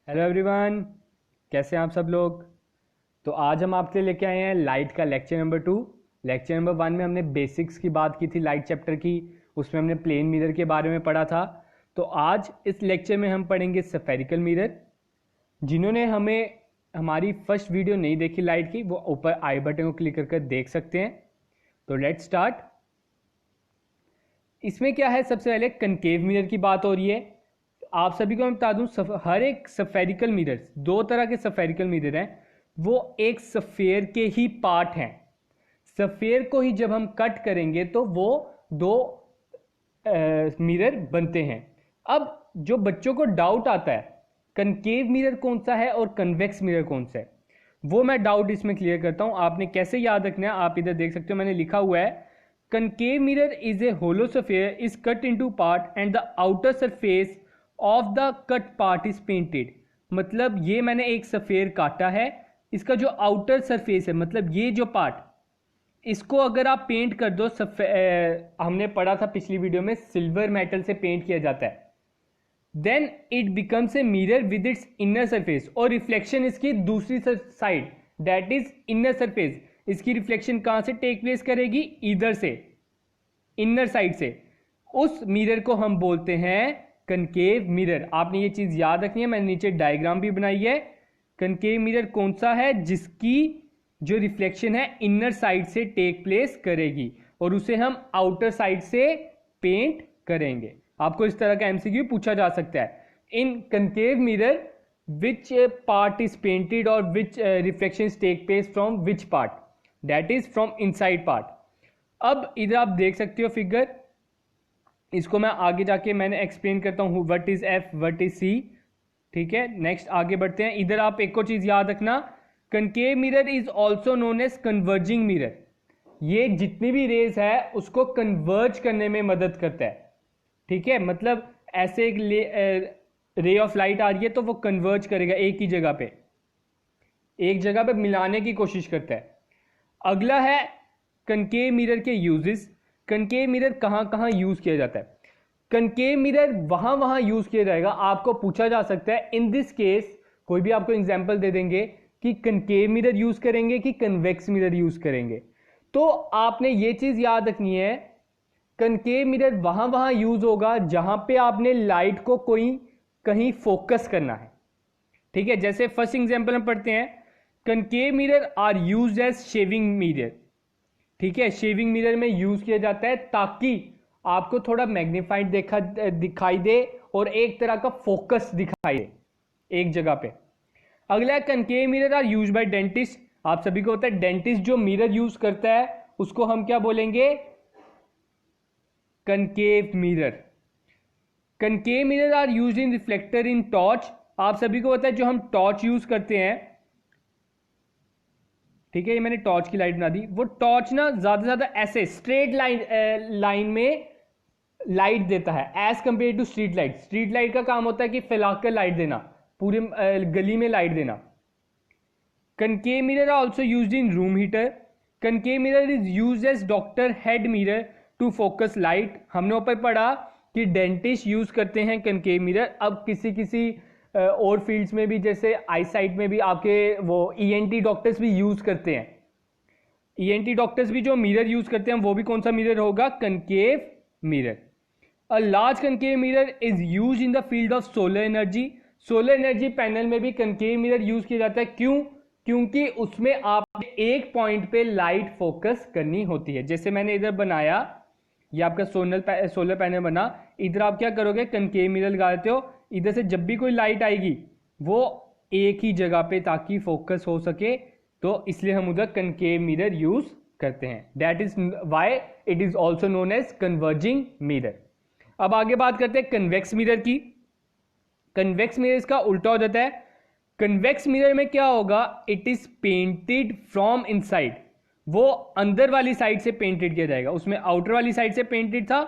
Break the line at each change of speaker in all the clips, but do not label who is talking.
Hello everyone, कैसे हैं आप सब लोग। तो आज हम आपके लिए लेके आए हैं लाइट का लेक्चर नंबर 2। लेक्चर नंबर 1 में हमने बेसिक्स की बात की थी लाइट चैप्टर की, उसमें हमने प्लेन मिरर के बारे में पढ़ा था। तो आज इस लेक्चर में हम पढ़ेंगे स्फेरिकल मिरर। जिन्होंने हमारी फर्स्ट वीडियो नहीं देखी लाइट की, वो ऊपर आई बटन को क्लिक करके देख सकते हैं। तो लेट्स स्टार्ट। इसमें क्या है, सबसे पहले कनकेव मिरर की बात हो रही है। आप सभी को मैं बता दूं, हर एक स्फेरिकल मिरर, दो तरह के स्फेरिकल मिरर हैं, वो एक स्फेयर के ही पार्ट हैं। स्फेयर को ही जब हम कट करेंगे तो वो दो मिरर बनते हैं। अब जो बच्चों को डाउट आता है कनकेव मिरर कौन सा है और कन्वेक्स मिरर कौन सा है, वो मैं डाउट इसमें क्लियर करता हूं। आपने कैसे याद रखना है, आप इधर देख सकते हो, मैंने लिखा हुआ है concave mirror is a hollow sphere is cut into part and the outer surface of the cut part is painted। मतलब ये मैंने एक सफेयर काटा है, इसका जो आउटर सरफेस है, मतलब ये जो पार्ट, इसको अगर आप पेंट कर दो, हमने पढ़ा था पिछली वीडियो में सिल्वर मेटल से पेंट किया जाता है, then it becomes a mirror with its inner surface, और रिफ्लेक्शन इसकी दूसरी side, that is inner surface, इसकी रिफ्लेक्शन कहां से टेक प्लेस करेगी, इधर से, इनर साइड से। उस मिरर को हम बोलते हैं कनकेव मिरर। आपने ये चीज याद रखनी है, मैंने नीचे डायग्राम भी बनाई है। कनकेव मिरर कौन सा है, जिसकी जो रिफ्लेक्शन है इनर साइड से टेक प्लेस करेगी, और उसे हम आउटर साइड से पेंट करेंगे। आपको इस तरह का एमसीक्यू पूछा जा सकता है। In concave mirror which part is painted or which reflections take place from which part, that is from inside part। अब इधर आप देख सकते हो फिगर, इसको मैं आगे जाके मैंने एक्सप्लेन करता हूँ what is F what is C. ठीक है, नेक्स्ट आगे बढ़ते हैं। इधर आप एक और चीज याद रखना, concave mirror is also known as converging mirror. ये जितनी भी रेज है उसको कन्वर्ज करने में मदद करता है। ठीक है, मतलब ऐसे एक रे ऑफ लाइट आ रही है तो वो कन्वर्ज करेगा एक ही जगह पे, एक जगह पे मिलाने की कोशिश करता है। अगला है कनकेव मिरर के यूजेस। कनकेव मिरर कहां कहां यूज किया जाता है। कनकेव मिरर वहां वहां यूज किया जाएगा, आपको पूछा जा सकता है इन दिस केस, कोई भी आपको एग्जांपल दे देंगे कि कनकेव मिरर यूज करेंगे कि कन्वेक्स मिरर यूज करेंगे। तो आपने ये चीज याद रखनी है, कनकेव मिरर वहां वहां यूज होगा जहां पे आपने लाइट को कहीं फोकस करना है। ठीक है, जैसे फर्स्ट एग्जांपल हम पढ़ते हैं, concave mirror are used as shaving mirror. ठीक है, शेविंग मिरर में यूज किया जाता है ताकि आपको थोड़ा मैग्नीफाइड दिखाई दे और एक तरह का फोकस दिखाई दे एक जगह पे। अगला, concave mirror are used by dentist. आप सभी को होता है डेंटिस्ट जो मिरर यूज करता है उसको हम क्या बोलेंगे, concave mirror. Concave mirror are used in reflector in torch. आप सभी को पता है जो हम टॉर्च यूज करते हैं, ठीक है, ये मैंने टॉर्च की लाइट बना दी, वो टॉर्च ना ज्यादा से ज्यादा ऐसे स्ट्रेट लाइन में लाइट देता है as compare to street light. Street light का काम होता है कि फैलाकर लाइट देना, पूरे गली में लाइट देना। Concave mirror are also used in room heater. Concave mirror is used as doctor head mirror to focus light. हमने ऊपर पढ़ा कि डेंटिस्ट यूज करते हैं कनकेव मिरर। अब किसी और फील्ड्स में भी, जैसे आई साइट में भी आपके वो ईएनटी डॉक्टर्स भी यूज करते हैं। ईएनटी डॉक्टर्स भी जो मिरर यूज करते हैं वो भी कौन सा मिरर होगा, concave mirror. A large concave mirror is use in the field of solar energy. Solar energy panel में भी कनकेव मिरर यूज किया जाता है। क्यों, क्योंकि उसमें आपने एक पॉइंट पे लाइट फोकस करनी होती है। जैसे मैंने इधर बनाया, ये आपका सोलर पैनल बना, इधर आप क्या करोगे, कनकेव मिरर लगा देते हो, इधर से जब भी कोई लाइट आएगी वो एक ही जगह पे ताकि फोकस हो सके, तो इसलिए हम उधर कनकेव मिरर यूज करते हैं। That is why it is also known as converging mirror. अब आगे बात करते हैं कन्वेक्स मिरर की। कन्वेक्स मिरर इसका उल्टा हो जाता है। कन्वेक्स मिरर में क्या होगा, it is painted from inside. वो अंदर वाली साइड से पेंटेड किया जाएगा, उसमें आउटर वाली साइड से पेंटेड था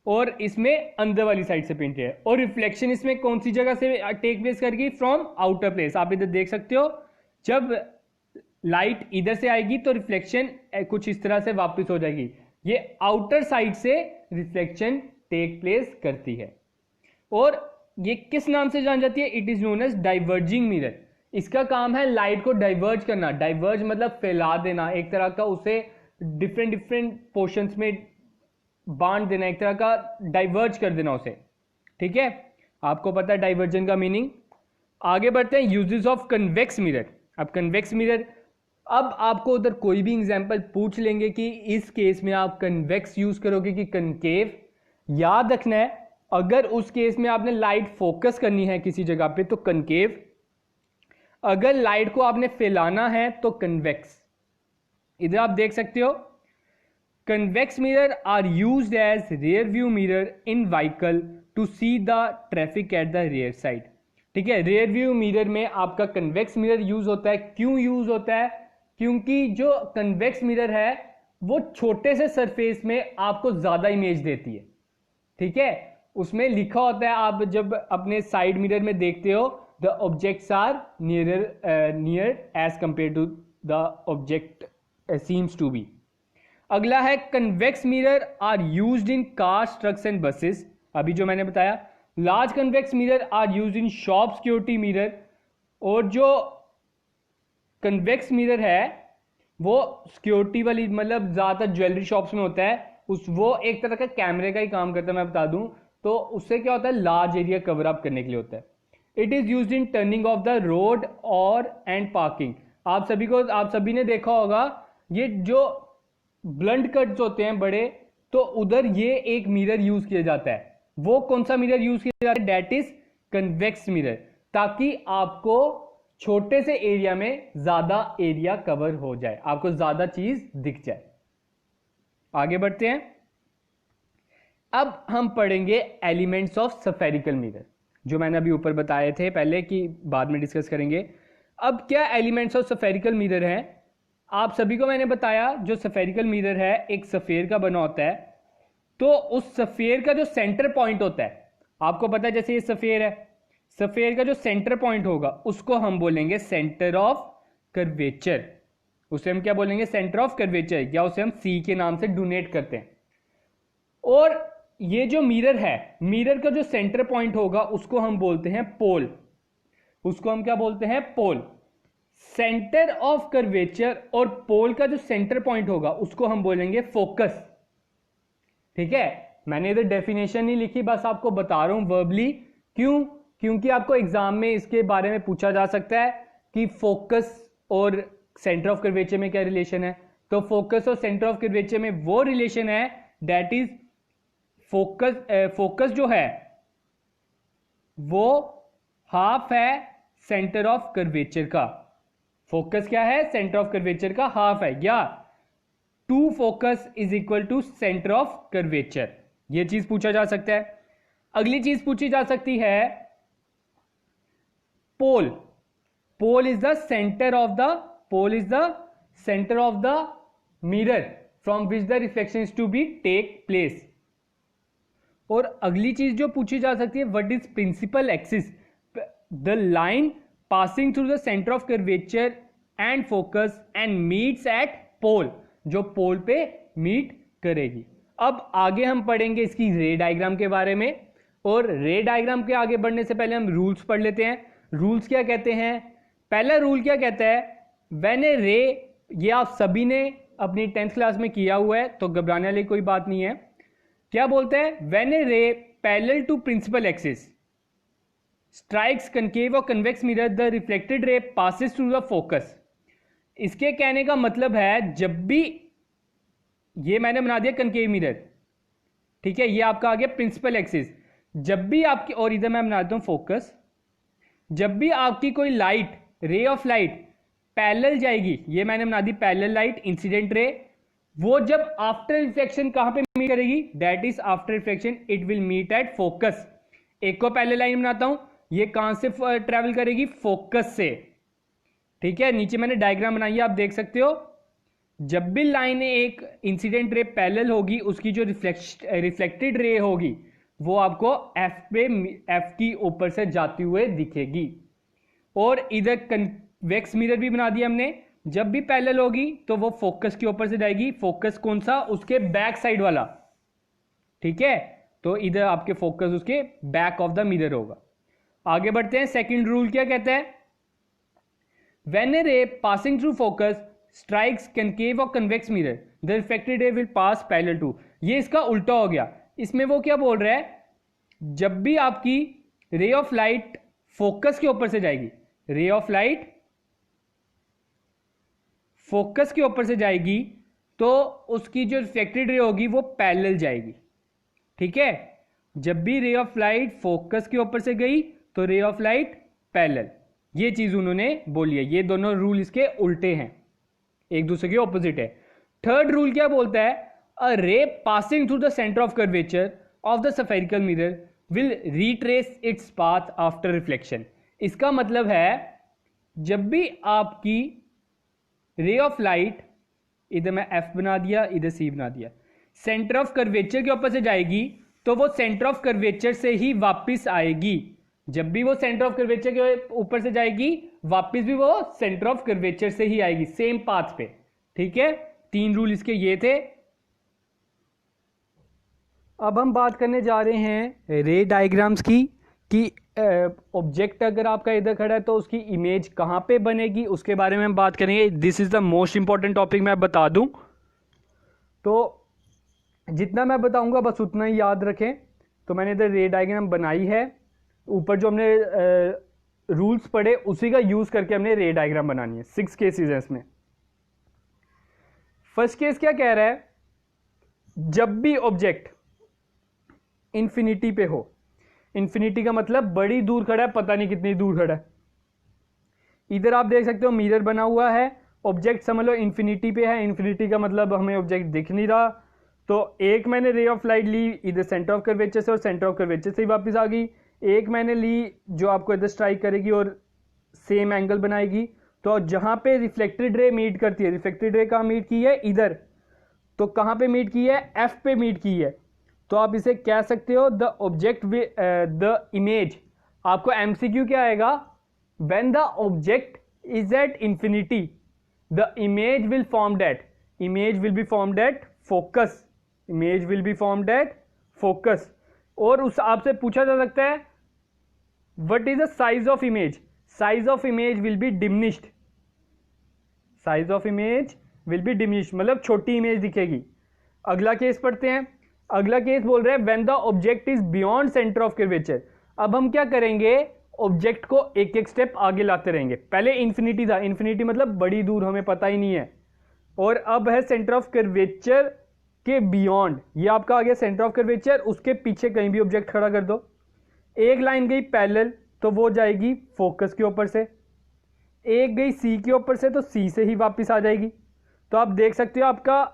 और इसमें अंदर वाली साइड से पेंटेड है। और रिफ्लेक्शन इसमें कौन सी जगह से टेक प्लेस करेगी, फ्रॉम आउटर प्लेस। आप इधर देख सकते हो, जब लाइट इधर से आएगी तो रिफ्लेक्शन कुछ इस तरह से वापस हो जाएगी। ये आउटर साइड से रिफ्लेक्शन टेक प्लेस करती है। और ये किस नाम से जान जाती है? It is known as diverging mirror. इसका काम है लाइट को डाइवर्ज करना। डाइवर्ज मतलब फैला देना, एक तरह का उसे डिफरेंट डिफरेंट पोर्शंस में बांट देना, एक तरह का डाइवर्ज कर देना उसे। ठीक है, आपको पता है डाइवर्जन का मीनिंग। आगे बढ़ते हैं, यूजेस ऑफ कन्वेक्स मिरर। अब कन्वेक्स मिरर, अब आपको उधर कोई भी एग्जांपल पूछ लेंगे कि इस केस में आप कन्वेक्स यूज करोगे कि कनकेव, याद रखना है अगर उस केस में आपने लाइट फोकस करनी है किसी जगह पे तो कनकेव, अगर लाइट को आपने फैलाना है तो कन्वेक्स। इधर आप देख सकते हो, convex mirror are used as rear view mirror in vehicle to see the traffic at the rear side. ठीक है, रियर व्यू मिरर में आपका कन्वेक्स मिरर यूज होता है। क्यों यूज होता है? क्योंकि जो कन्वेक्स मिरर है वो छोटे से सरफेस में आपको ज्यादा इमेज देती है। ठीक है, उसमें लिखा होता है, आप जब अपने साइड मिरर में देखते हो, the objects are near as compare to the object seems to be. अगला है, convex mirror are used in cars, trucks and buses. अभी जो मैंने बताया, large convex mirror are used in shop security mirror. और जो कन्वेक्स मिरर है वो सिक्योरिटी वाली, मतलब ज्यादातर ज्वेलरी शॉप्स में होता है, वो एक तरह का कैमरे का ही काम करता है, मैं बता दूं तो। उससे क्या होता है, लार्ज एरिया कवर अप करने के लिए होता है। It is used in turning of the road और एंड पार्किंग। आप सभी ने देखा होगा, ये जो ब्लंट कट्स होते हैं बड़े, तो उधर ये एक मिरर यूज किया जाता है। वो कौन सा मिरर यूज किया जाता है? दैट इज कन्वेक्स मिरर, ताकि आपको छोटे से एरिया में ज्यादा एरिया कवर हो जाए, आपको ज्यादा चीज दिख जाए। आगे बढ़ते हैं, अब हम पढ़ेंगे एलिमेंट्स ऑफ स्फेरिकल मिरर, जो मैंने अभी ऊपर बताए थे पहले कि बाद में डिस्कस करेंगे। अब क्या एलिमेंट्स ऑफ स्फेरिकल मिरर हैं? आप सभी को मैंने बताया जो स्फेरिकल मिरर है एक स्फेयर का बना होता है, तो उस स्फेयर का जो सेंटर पॉइंट होता है, आपको पता है जैसे ये स्फेयर है, स्फेयर का जो सेंटर पॉइंट होगा उसको हम बोलेंगे सेंटर ऑफ कर्वेचर। उसे हम क्या बोलेंगे? सेंटर ऑफ कर्वेचर, या उसे हम सी के नाम से डोनेट करते हैं। और ये जो मिरर है, मिरर का जो सेंटर पॉइंट होगा उसको हम बोलते हैं पोल। उसको हम क्या बोलते हैं? पोल। सेंटर ऑफ कर्वेचर और पोल का जो सेंटर पॉइंट होगा उसको हम बोलेंगे फोकस। ठीक है, मैंने इधर डेफिनेशन नहीं लिखी, बस आपको बता रहा हूं वर्बली। क्यों? क्योंकि आपको एग्जाम में इसके बारे में पूछा जा सकता है कि फोकस और सेंटर ऑफ कर्वेचर में क्या रिलेशन है। तो फोकस और सेंटर ऑफ कर्वेचर में वो रिलेशन है, दैट इज फोकस जो है वो हाफ है सेंटर ऑफ कर्वेचर का। फोकस क्या है? सेंटर ऑफ कर्वेचर का हाफ है, या two focus is equal to centre of curvature. यह चीज पूछा जा सकता है। अगली चीज पूछी जा सकती है pole. Pole is the centre of the mirror from which the reflection is to be take place. और अगली चीज जो पूछी जा सकती है, what is principal axis? The line passing through the centre of curvature and focus and meets at pole, जो pole पे मीट करेगी। अब आगे हम पढ़ेंगे इसकी रे डायग्राम के बारे में, और रे डायग्राम के आगे बढ़ने से पहले हम रूल्स पढ़ लेते हैं। रूल्स क्या कहते हैं? पहला रूल क्या कहता है? व्हेन ए रे, ये आप सभी ने अपनी 10th क्लास में किया हुआ है तो घबराने वाली कोई बात नहीं है। क्या बोलता है? When a ray parallel to principal axis strikes concave और convex mirror, the reflected ray passes through the focus. इसके कहने का मतलब है, जब भी, ये मैंने बना दिया कनकेव मिरर, ठीक है, ये आपका आ गया प्रिंसिपल एक्सिस। जब भी आपकी, और इधर मैं बना देता हूं फोकस, जब भी आपकी कोई light, ray of light parallel जाएगी, ये मैंने बना दी पैरेलल लाइट, इंसिडेंट रे, वो जब आफ्टर रिफ्लेक्शन कहां पे मीट करेगी? That is after reflection it will meet at focus. एक को पैरेलल लाइन बनाता हूं, ये कहां से ट्रेवल करेगी? फोकस से। ठीक है, नीचे मैंने डायग्राम बनाई है, आप देख सकते हो। जब भी लाइन एक इंसिडेंट रे पैरेलल होगी, उसकी जो रिफ्लेक्टेड रे होगी वो आपको एफ की ऊपर से जाती हुए दिखेगी। और इधर कन्वेक्स मिरर भी बना दिया हमने, जब भी पैरेलल होगी तो वो फोकस के ऊपर से जाएगी। फोकस कौन सा? उसके बैक साइड वाला। ठीक है, तो इधर आपके फोकस उसके बैक ऑफ द मिरर होगा। आगे बढ़ते हैं। सेकंड रूल क्या कहता है? When a ray passing through focus strikes concave और convex mirror the reflected ray will pass parallel to. ये इसका उल्टा हो गया। इसमें वो क्या बोल रहा है, जब भी आपकी रे ऑफ लाइट फोकस के ऊपर से जाएगी, रे ऑफ लाइट फोकस के ऊपर से जाएगी तो उसकी जो रिफ्लेक्टेड रे होगी वो पैरेलल जाएगी। ठीक है, जब भी रे ऑफ लाइट फोकस के ऊपर से गई तो रे ऑफ लाइट पैरेलल। ये चीज उन्होंने बोली है। ये दोनों रूल इसके उल्टे हैं, एक दूसरे के ऑपोजिट है। थर्ड रूल क्या बोलता है? A ray passing through the centre of curvature of the spherical mirror will retrace its path after reflection. इसका मतलब है जब भी आपकी रे ऑफ लाइट, इधर मैं एफ बना दिया, इधर सी बना दिया, सेंटर ऑफ कर्वेचर के ऊपर से जाएगी तो वो सेंटर ऑफ कर्वेचर से ही वापस आएगी। जब भी वो सेंटर ऑफ कर्वेचर के ऊपर से जाएगी वापस भी वो सेंटर ऑफ कर्वेचर से ही आएगी, सेम पाथ पे। ठीक है, 3 रूल इसके ये थे। अब हम बात करने जा रहे हैं रे डायग्राम्स की कि ऑब्जेक्ट अगर आपका इधर खड़ा है तो उसकी इमेज कहाँ पे बनेगी, उसके बारे में हम बात करेंगे। This is the most important topic, मैं बता दूं तो जितना मैं बताऊंगा बस उतना ही याद रखें। तो मैंने इधर रे डायग्राम बनाई है, ऊपर जो हमने रूल्स पढ़े उसी का यूज करके हमने रे डायग्राम बनानी है। 6 केसेस है इसमें। फर्स्ट केस क्या कह रहा है? जब भी ऑब्जेक्ट इंफिनिटी पे हो, इंफिनिटी का मतलब बड़ी दूर खड़ा है, पता नहीं कितनी दूर खड़ा है। इधर आप देख सकते हो मिरर बना हुआ है, ऑब्जेक्ट समझ लो इंफिनिटी पे है। इंफिनिटी का मतलब हमें ऑब्जेक्ट दिख नहीं रहा। तो एक मैंने रे ऑफ लाइट ली इधर सेंटर ऑफ कर्वेचर से और सेंटर ऑफ कर्वेचर से ही वापस आ गई। एक मैंने ली जो आपको इधर स्ट्राइक करेगी और सेम एंगल बनाएगी। तो जहां पे रिफ्लेक्टेड रे मीट करती है, रिफ्लेक्टेड रे कहाँ मीट की है? इधर। तो कहां पे मीट की है? एफ पे मीट की है। तो आप इसे कह सकते हो द ऑब्जेक्ट द इमेज। आपको एमसीक्यू क्या आएगा? When the object is at infinity the image will formed at, image will be formed at focus, image will be formed at focus. और उस आपसे पूछा जा सकता है what is the size of image? Size of image will B diminished, size of image will B diminished मतलब छोटी image दिखेगी। अगला केस पढ़ते हैं। अगला केस बोल रहे हैं when the object is beyond centre of curvature. अब हम क्या करेंगे? ऑब्जेक्ट को एक एक स्टेप आगे लाते रहेंगे। पहले इंफिनिटी था, इंफिनिटी मतलब बड़ी दूर, हमें पता ही नहीं है। और अब है सेंटर ऑफ कर्वेचर के बियॉन्ड। ये आपका आ गया सेंटर ऑफ कर्वेचर, उसके पीछे कहीं भी ऑब्जेक्ट खड़ा कर दो। एक लाइन गई पैरेलल तो वो जाएगी फोकस के ऊपर से, एक गई सी के ऊपर से तो सी से ही वापस आ जाएगी। तो आप देख सकते हो आपका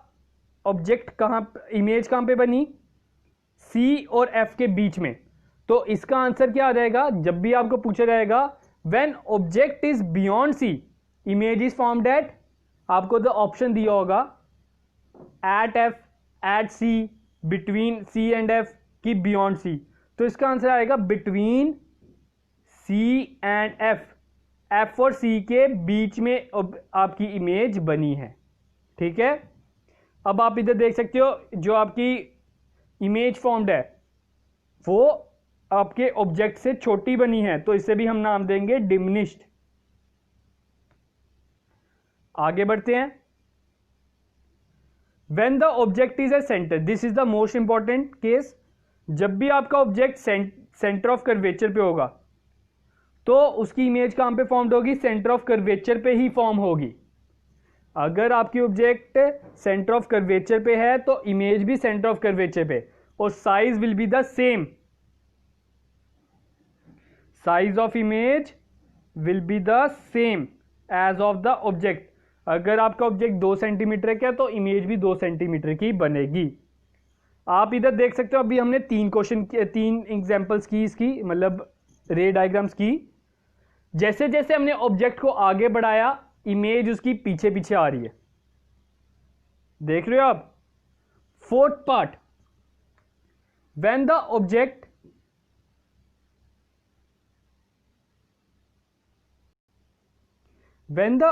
ऑब्जेक्ट कहां, इमेज कहां पे बनी? सी और एफ के बीच में। तो इसका आंसर क्या आ जाएगा? जब भी आपको पूछा जाएगा when object is beyond C image is formed at, आपको द ऑप्शन दिया होगा at F, at C, between C and F की बियॉन्ड सी। तो इसका आंसर आएगा between C and F, F और सी के बीच में आपकी इमेज बनी है। ठीक है, अब आप इधर देख सकते हो जो आपकी इमेज फॉर्म्ड है वो आपके ऑब्जेक्ट से छोटी बनी है, तो इसे भी हम नाम देंगे डिमिनिश्ड। आगे बढ़ते हैं। When the object is a centre, this is the most important case. जब भी आपका ऑब्जेक्ट सेंटर ऑफ कर्वेचर पे होगा तो उसकी इमेज कहां पे फॉर्म्ड होगी? सेंटर ऑफ कर्वेचर पे ही फॉर्म होगी। अगर आपकी ऑब्जेक्ट सेंटर ऑफ कर्वेचर पे है तो इमेज भी सेंटर ऑफ कर्वेचर पे, और size will be the same, size of image will be the same as of the object. अगर आपका ऑब्जेक्ट 2 सेंटीमीटर का है तो इमेज भी 2 सेंटीमीटर की बनेगी। आप इधर देख सकते हो अभी हमने 3 एग्जांपल्स की इसकी, मतलब रे डायग्राम्स की। जैसे जैसे हमने ऑब्जेक्ट को आगे बढ़ाया इमेज उसकी पीछे पीछे आ रही है, देख रहे हो आप। Fourth part, when the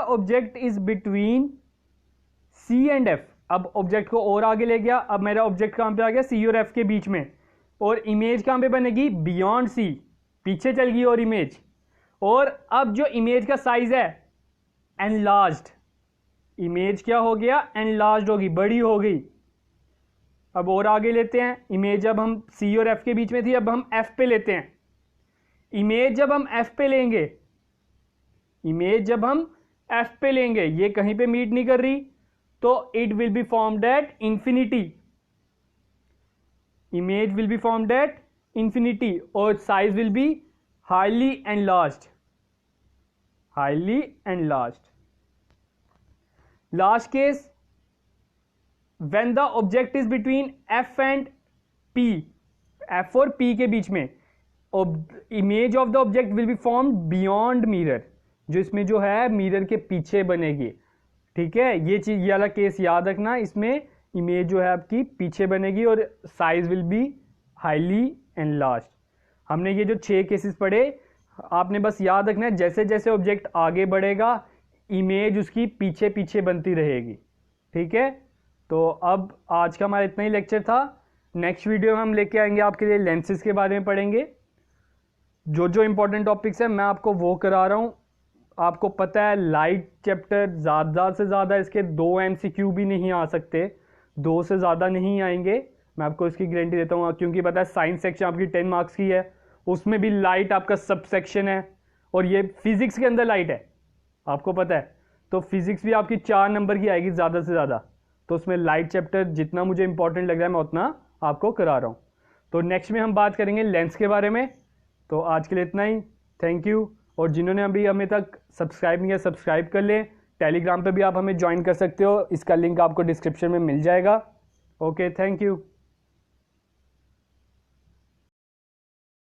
object is between C and F. अब ऑब्जेक्ट को और आगे ले गया, अब मेरा ऑब्जेक्ट कहां पे आ गया? सी और एफ के बीच में, और इमेज कहां पे बनेगी? बियॉन्ड सी, पीछे चल गई और इमेज, और अब जो इमेज का साइज है एनलार्ज्ड, इमेज क्या हो गया, एनलार्ज्ड होगी, बड़ी हो गई। अब और आगे लेते हैं, इमेज अब हम C और F के बीच में थी, अब हम F पे लेते हैं। इमेज जब हम F पे लेंगे, इमेज जब हम F पे लेंगे, ये कहीं पे मीट नहीं कर रही, तो it will be formed at infinity, image will be formed at infinity, और size will be highly enlarged, highly enlarged. Last case, when the object is between F and P, F और P के बीच में, image of the object will be formed beyond mirror, जो इसमें जो है mirror के पीछे बनेगी। ठीक है, ये चीज, ये वाला केस याद रखना, इसमें इमेज जो है आपकी पीछे बनेगी और size will be highly enlarged. हमने ये जो 6 केसेस पढ़े, आपने बस याद रखना है, जैसे जैसे ऑब्जेक्ट आगे बढ़ेगा इमेज उसकी पीछे पीछे बनती रहेगी। ठीक है, तो अब आज का हमारा इतना ही लेक्चर था। नेक्स्ट वीडियो में हम लेके आएंगे आपके लिए लेंसेज के बारे में पढ़ेंगे। जो जो इंपॉर्टेंट टॉपिक्स हैं मैं आपको वो करा रहा हूँ। आपको पता है लाइट चैप्टर ज़्यादा से ज़्यादा इसके 2 MCQ भी नहीं आ सकते, 2 से ज़्यादा नहीं आएंगे, मैं आपको इसकी गारंटी देता हूँ। क्योंकि पता है साइंस सेक्शन आपकी 10 मार्क्स की है, उसमें भी लाइट आपका सब सेक्शन है, और ये फिजिक्स के अंदर लाइट है, आपको पता है। तो फिजिक्स भी आपकी 4 नंबर की आएगी ज़्यादा से ज़्यादा। तो उसमें लाइट चैप्टर जितना मुझे इंपॉर्टेंट लग रहा है मैं उतना आपको करा रहा हूँ। तो नेक्स्ट में हम बात करेंगे लेंस के बारे में। तो आज के लिए इतना ही, थैंक यू। और जिन्होंने अभी हमें तक सब्सक्राइब नहीं किया सब्सक्राइब कर लें। टेलीग्राम पे भी आप हमें ज्वाइन कर सकते हो, इसका लिंक आपको डिस्क्रिप्शन में मिल जाएगा। Okay, thank you.